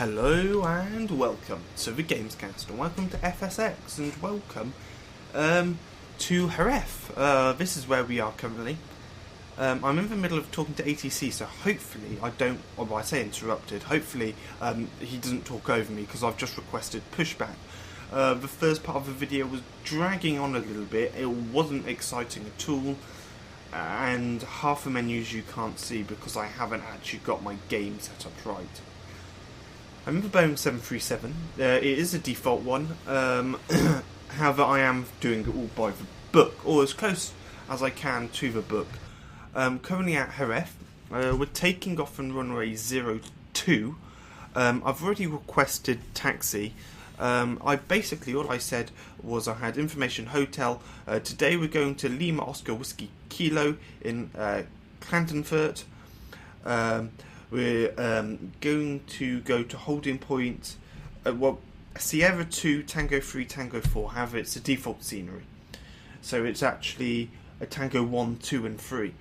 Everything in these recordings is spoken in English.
Hello and welcome to the Gamescast, and welcome to FSX, and welcome to Haref. This is where we are currently. I'm in the middle of talking to ATC, so hopefully I don't, or I say interrupted, hopefully he doesn't talk over me, because I've just requested pushback. The first part of the video was dragging on a little bit, it wasn't exciting at all, and half the menus you can't see because I haven't actually got my game set up right. I'm in the Boeing 737, it is a default one, however I am doing it all by the book, or as close as I can to the book. Currently at Haref, we're taking off on runway 02, I've already requested taxi. All I said was I had information hotel. Today we're going to Lima Oscar Whiskey Kilo in Clantonfurt. We're going to go to holding point, Sierra 2, Tango 3, Tango 4. However, it's a default scenery. So it's actually a Tango 1, 2 and 3.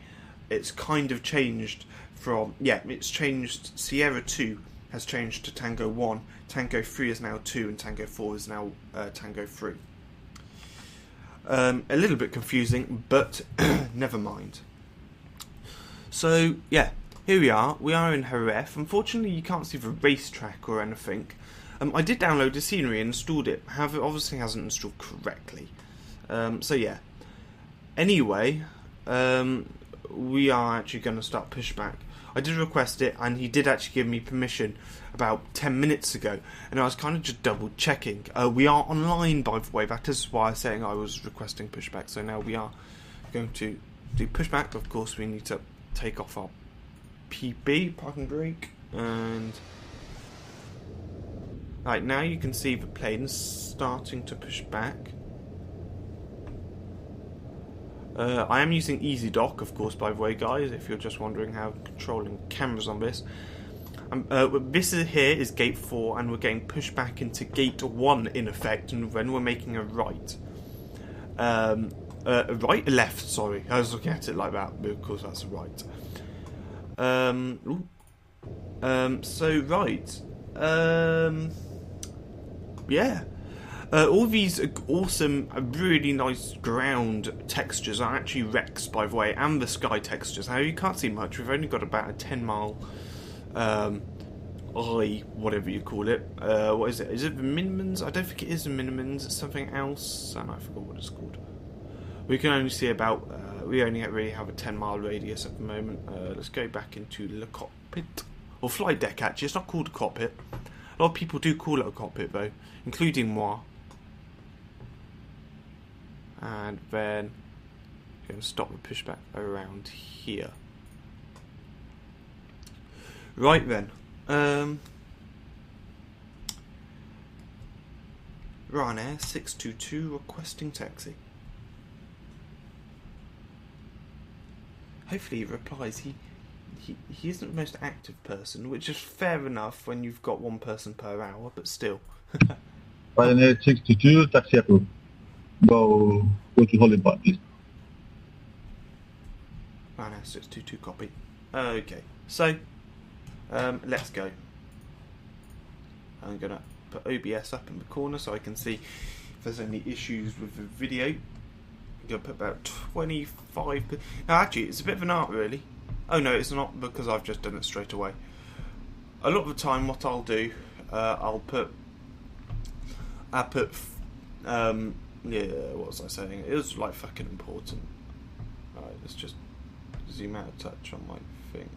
It's kind of changed from, it's changed. Sierra 2 has changed to Tango 1, Tango 3 is now 2, and Tango 4 is now Tango 3. A little bit confusing, but never mind. So, here we are in Haref. Unfortunately, you can't see the racetrack or anything. I did download the scenery and installed it, however, it obviously hasn't installed correctly. Anyway, we are actually going to start pushback. I did request it, and he did actually give me permission about 10 minutes ago, and I was kind of just double checking. We are online, by the way, that is why I was saying I was requesting pushback, so now we are going to do pushback. Of course, we need to take off our PB, parking brake, and right now you can see the plane starting to push back. I am using Easy Dock, of course, by the way, guys, if you're just wondering how I'm controlling cameras on this. This here is gate 4, and we're getting pushed back into gate 1 in effect, and then we're making a right. Left, sorry. I was looking at it like that, because that's a right. All these awesome, really nice ground textures are actually wrecks, by the way, and the sky textures. Now, you can't see much. We've only got about a 10-mile, whatever you call it. What is it? Is it the minimums? I don't think it is the minimums. It's something else, and I forgot what it's called. We can only see about, we only really have a 10-mile radius at the moment. Let's go back into the cockpit. Or flight deck, actually. It's not called a cockpit. A lot of people do call it a cockpit, though, including moi. And then we're going to stop the pushback around here. Right then. Ryanair 622 requesting taxi. Hopefully he replies. He isn't the most active person, which is fair enough when you've got one person per hour, but still. Ryanair 622, taxi approved. Go to holding point, please. Ryanair 622, copy. Okay, so let's go. I'm going to put OBS up in the corner so I can see if there's any issues with the video. I'm going to put about 25. Now, actually, it's a bit of an art, really. Oh no, it's not, because I've just done it straight away. A lot of the time, what I'll do, I'll put. What was I saying? It was like fucking important. Alright, let's just zoom out a touch on my thing.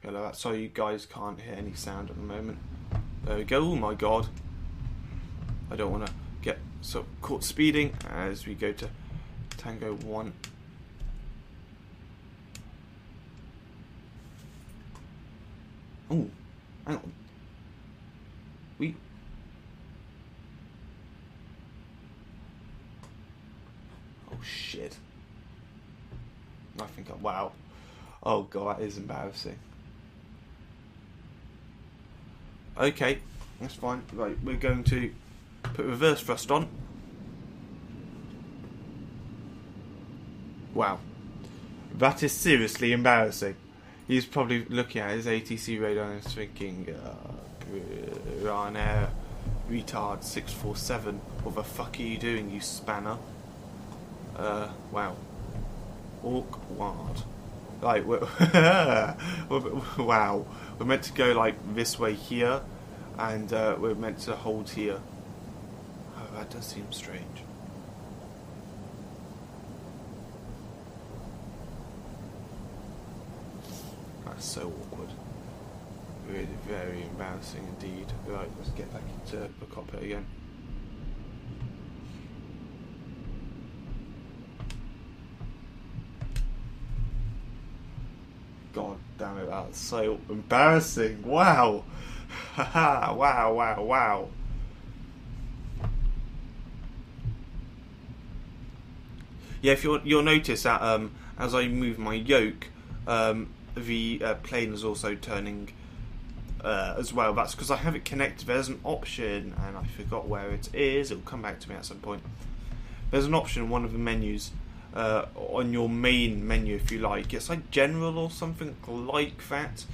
Hello, that's so you guys can't hear any sound at the moment. There we go. Oh my god. I don't want to get so caught speeding as we go to Tango 1. Oh, hang on. Oh shit. I think wow. Oh god, that is embarrassing. Okay, that's fine. Right, we're going to put reverse thrust on. Wow. That is seriously embarrassing. He's probably looking at his ATC radar and thinking, Ryanair retard 647, what the fuck are you doing, you spanner? Wow. Awkward. Like, wow. We're meant to go like this way here, and we're meant to hold here. Oh, that does seem strange. That's so awkward. Really very embarrassing indeed. Right, let's get back into the cockpit again. God damn it, that's so embarrassing. Wow. Haha, wow. Yeah, if you'll notice that as I move my yoke, the plane is also turning as well. That's because I have it connected. There's an option, and I forgot where it is. It'll come back to me at some point. There's an option in one of the menus, on your main menu, if you like. It's like general or something like that,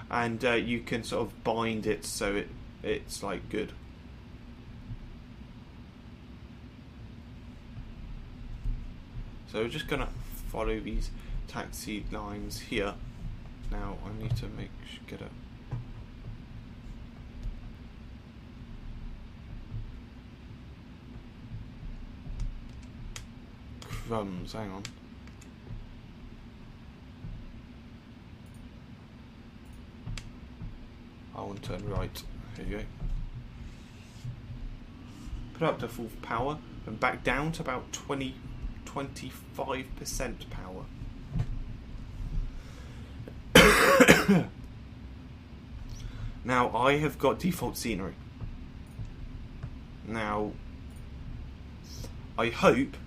and you can sort of bind it so it's like good. So we're just gonna follow these taxi lines here. Now I need to get a crumbs, hang on. I want to turn right. Here you go. Put up to full power and back down to about 25% power. Now I have got default scenery. Now I hope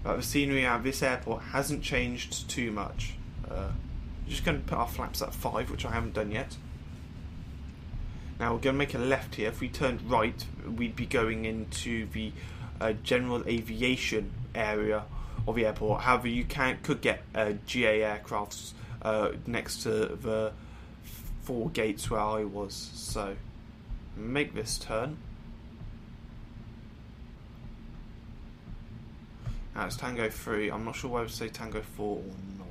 that the scenery at this airport hasn't changed too much. Just going to put our flaps at 5, which I haven't done yet. Now we're going to make a left here. If we turned right, we'd be going into the general aviation area of the airport. However, you could get GA aircrafts next to the 4 gates where I was. So make this turn. Now it's Tango 3. I'm not sure whether to say Tango 4 or not.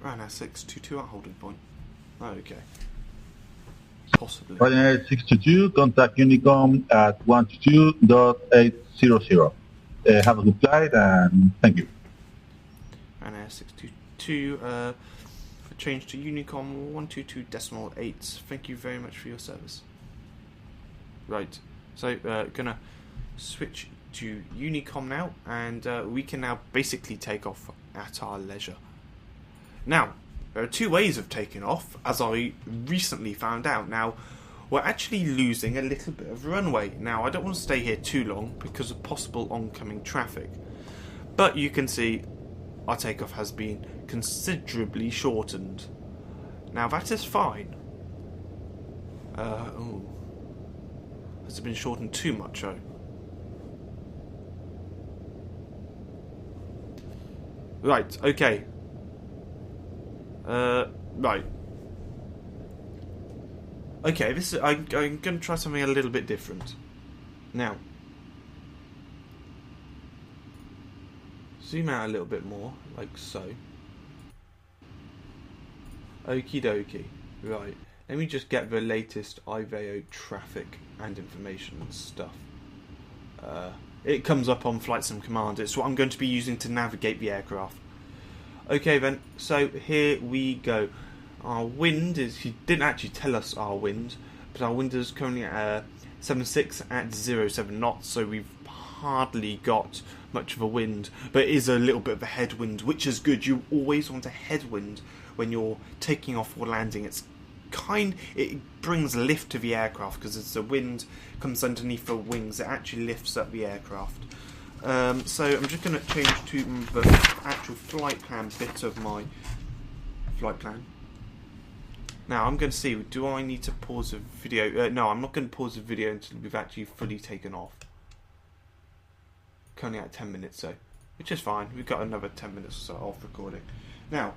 Ryanair 622 at holding point. Okay. Possibly. Ryanair 622, contact Unicom at 122.800. Have a good flight and thank you. Ryanair 622, change to Unicom 122.8. Thank you very much for your service. Right, so gonna switch to Unicom now, and we can now basically take off at our leisure. Now, there are 2 ways of taking off, as I recently found out. Now, we're actually losing a little bit of runway. Now, I don't want to stay here too long because of possible oncoming traffic. But you can see our takeoff has been considerably shortened. Now, that is fine. Has it been shortened too much, though? Right, okay. Right. Okay, I'm going to try something a little bit different. Now, zoom out a little bit more, like so. Okie dokie. Right, let me just get the latest IVAO traffic and information and stuff. It comes up on Flight Sim Command. It's what I'm going to be using to navigate the aircraft. Okay then, so here we go. Our wind is, he didn't actually tell us our wind, but our wind is currently at 76 at 07 knots, so we've hardly got much of a wind, but it is a little bit of a headwind, which is good. You always want a headwind when you're taking off or landing. It brings lift to the aircraft, because as the wind comes underneath the wings, it actually lifts up the aircraft. So I'm just going to change to the actual flight plan bit of my flight plan. Now I'm going to see, do I need to pause the video? No, I'm not going to pause the video until we've actually fully taken off. Currently at 10 minutes though, which is fine. We've got another 10 minutes or so off recording. Now,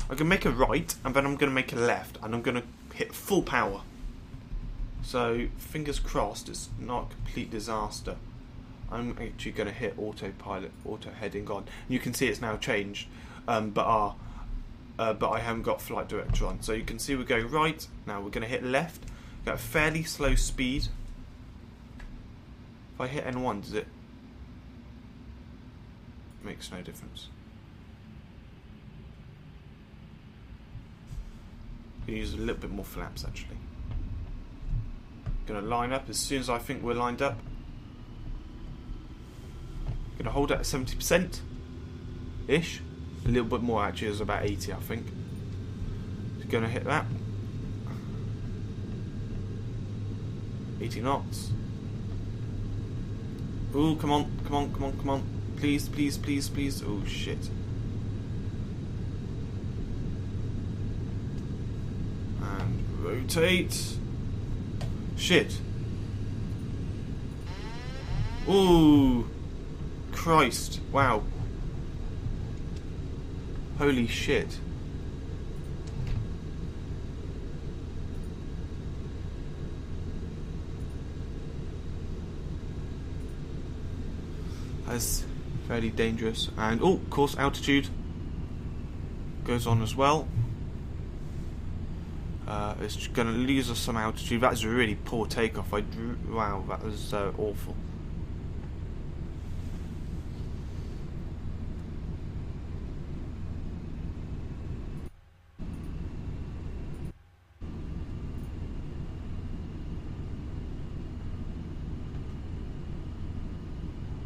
I'm going to make a right, and then I'm going to make a left, and I'm going to hit full power. So, fingers crossed it's not a complete disaster. I'm actually going to hit autopilot, auto heading on. You can see it's now changed, but I haven't got flight director on. So you can see we're going right. Now we're going to hit left. Got a fairly slow speed. If I hit N1, does it? Makes no difference. Gonna use a little bit more flaps actually. Gonna line up as soon as I think we're lined up. Gonna hold it at 70% ish. A little bit more actually, is about 80 I think. Gonna hit that. 80 knots. Ooh, come on, come on, come on, come on. Please, please, please, please. Oh shit. And rotate. Shit. Ooh. Christ. Wow. Holy shit. That's fairly dangerous. And oh, of course, altitude goes on as well. It's going to lose us some altitude. That was a really poor takeoff. Wow, that was awful.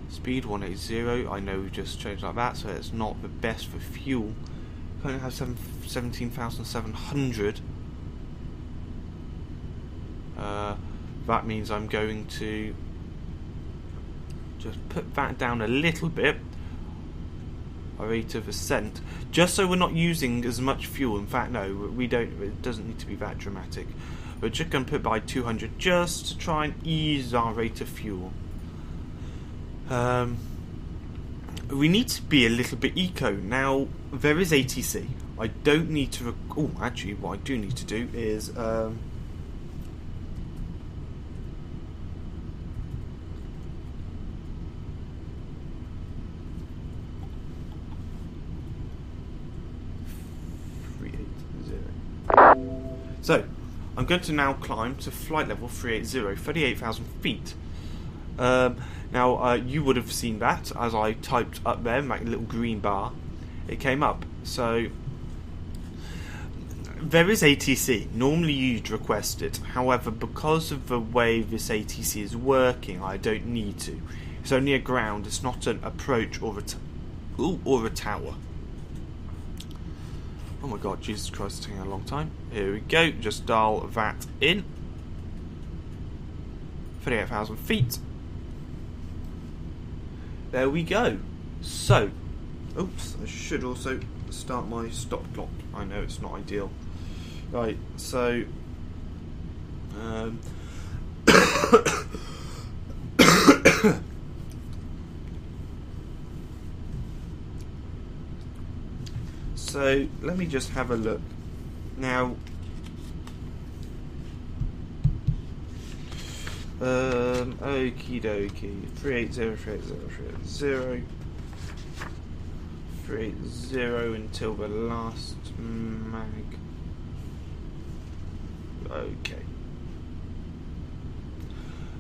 Speed 180. I know we just changed like that, so it's not the best for fuel. Currently have 17,700. That means I'm going to just put that down a little bit. Our rate of ascent, just so we're not using as much fuel. In fact, no, we don't. It doesn't need to be that dramatic. We're just going to put by 200 just to try and ease our rate of fuel. We need to be a little bit eco. Now, there is ATC. I don't need to... Oh, actually, what I do need to do is... So, I'm going to now climb to flight level 380, 38,000 feet. Now, you would have seen that as I typed up there, my little green bar. It came up. So, there is ATC. Normally you'd request it. However, because of the way this ATC is working, I don't need to. It's only a ground. It's not an approach or a tower. Oh my god, Jesus Christ, it's taking a long time. Here we go. Just dial that in. 38,000 feet. There we go. So, oops, I should also start my stop clock. I know it's not ideal. Right, so so let me just have a look. Now okie dokie, 380 until the last mag. Okay.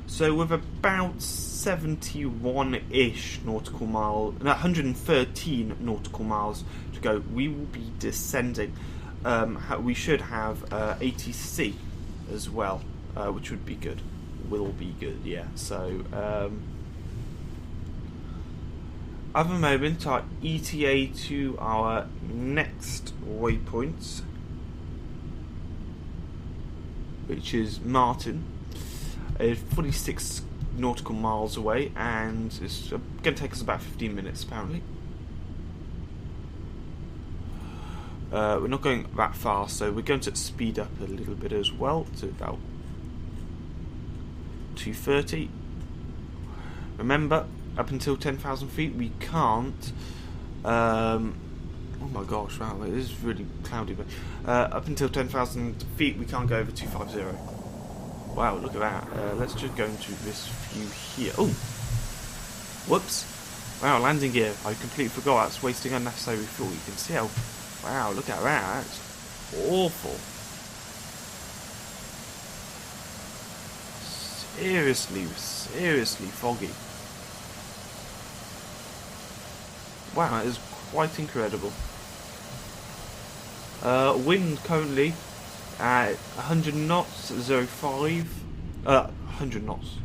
So with about 71-ish nautical mile, 113 nautical miles to go, we will be descending. We should have ATC as well, which would be good. Will be good, yeah. So, at the moment, our ETA to our next waypoint, which is Martin, is 46 nautical miles away, and it's going to take us about 15 minutes apparently. We're not going that fast, so we're going to speed up a little bit as well to about 230. Remember, up until 10,000 feet we can't oh my gosh, wow, it is really cloudy, but up until 10,000 feet we can't go over 250. Wow, look at that. Let's just go into this view here. Oh, whoops. Wow, landing gear, I completely forgot. That's wasting unnecessary fuel. You can see how, wow, look at that. That's awful. Seriously foggy. Wow, that is quite incredible. Wind currently at 100 knots, 05. 100 knots.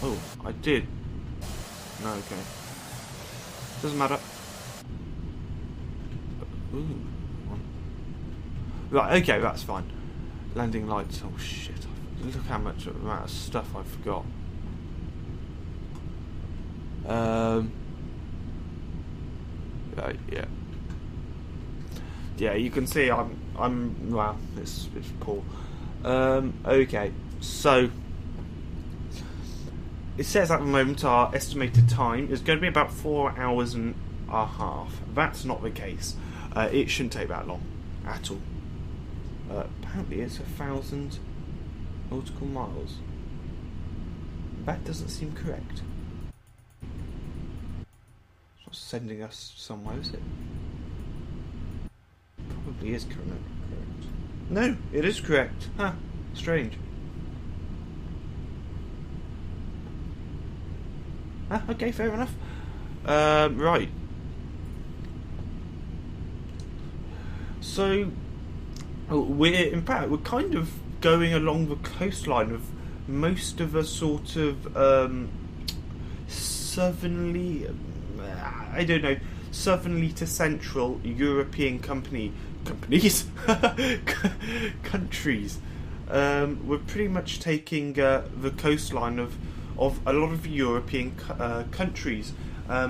Oh, I did. No, okay. Doesn't matter. Ooh. Right, okay, that's fine. Landing lights. Oh shit! Look how much amount of stuff I forgot. Right, yeah. Yeah, you can see I'm well. It's poor. Okay, so it says at the moment our estimated time is going to be about 4 hours and a half. That's not the case. It shouldn't take that long at all. Apparently it's 1,000 nautical miles. That doesn't seem correct. It's not sending us somewhere, is it? Probably is correct. No, it is correct. Huh, strange. Ah, okay, fair enough. Right. So we're kind of going along the coastline of most of a sort of southerly, I don't know, southerly to central European countries. We're pretty much taking the coastline of a lot of European countries.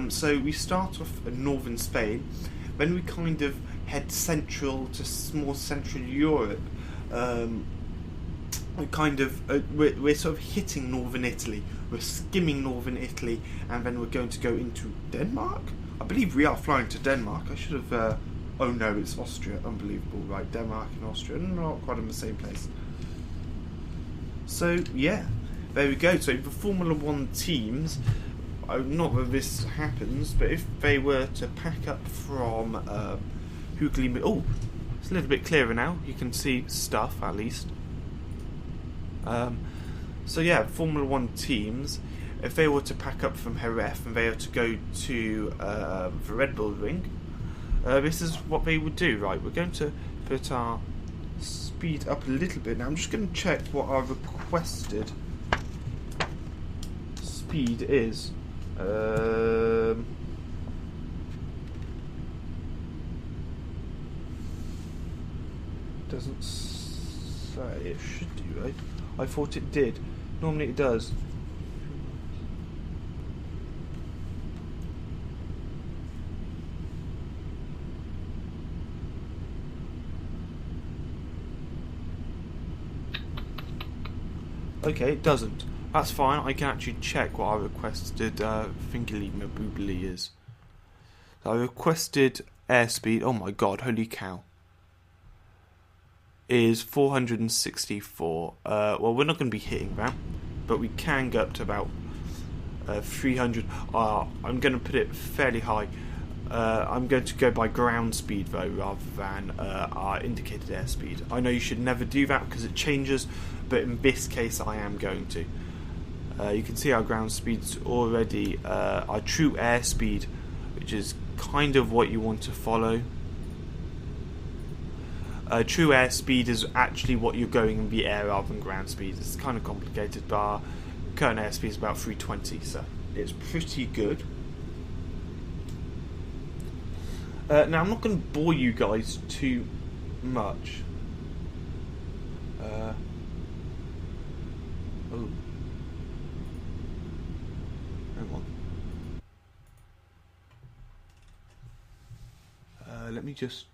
So we start off in northern Spain, then we kind of head central to more central Europe. We're sort of hitting northern Italy. We're skimming northern Italy, and then we're going to go into Denmark. I believe we are flying to Denmark. I should have. Oh no, it's Austria. Unbelievable, right? Denmark and Austria, not quite in the same place. So yeah, there we go. So the Formula One teams. Not that this happens, but if they were to pack up from Hugli, oh, it's a little bit clearer now. You can see stuff at least. So yeah, Formula One teams, if they were to pack up from Jerez and they were to go to the Red Bull Ring, this is what they would do. Right, we're going to put our speed up a little bit now. I'm just going to check what our requested speed is. Doesn't say. It should do, right? I thought it did. Normally it does. Okay, it doesn't. That's fine. I can actually check what I requested Fingly Maboobly is. So I requested airspeed. Oh my god, holy cow. Is 464. Well, we're not going to be hitting that, but we can go up to about 300. I'm going to put it fairly high. I'm going to go by ground speed though, rather than our indicated airspeed. I know you should never do that because it changes, but in this case I am going to. You can see our ground speed's already our true airspeed, which is kind of what you want to follow. True airspeed is actually what you're going in the air rather than ground speed. It's kind of complicated, but our current airspeed is about 320, so it's pretty good. Now, I'm not going to bore you guys too much. Oh. Hang on. Let me just...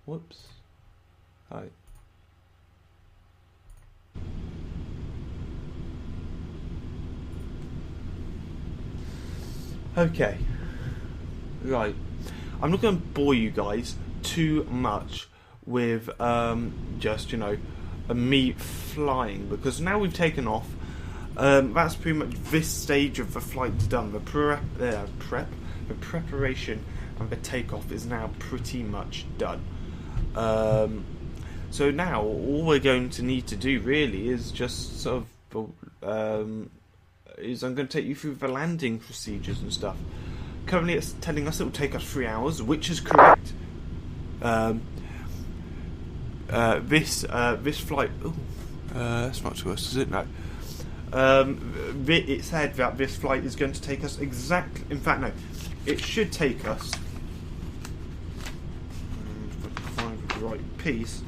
whoops. Hi. Okay. Right. I'm not going to bore you guys too much with just, you know, me flying, because now we've taken off. That's pretty much this stage of the flight done. The preparation and the takeoff is now pretty much done. So now all we're going to need to do really is just sort of I'm going to take you through the landing procedures and stuff. Currently it's telling us it will take us 3 hours, which is correct. This flight... Ooh, that's not to us, is it? No. It said that this flight is going to take us exactly... In fact, no. It should take us... If I can find the right piece...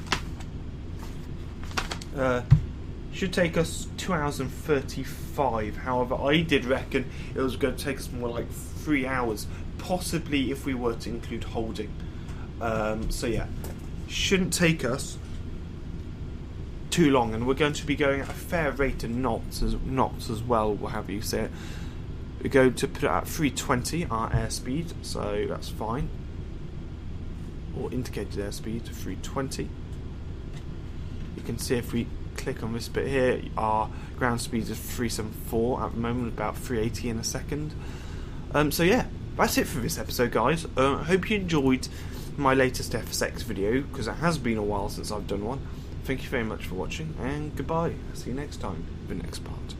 should take us 2 hours and 35. However, I did reckon it was going to take us more like 3 hours, possibly if we were to include holding. So yeah, shouldn't take us too long, and we're going to be going at a fair rate of knots as well, what have you say it. We're going to put it at 320 our airspeed, so that's fine. Or indicated airspeed 320. You can see if we click on this bit here, our ground speed is 374 at the moment, about 380 in a second. So yeah, that's it for this episode, guys. I hope you enjoyed my latest FSX video, because it has been a while since I've done one. Thank you very much for watching, and goodbye. See you next time for the next part.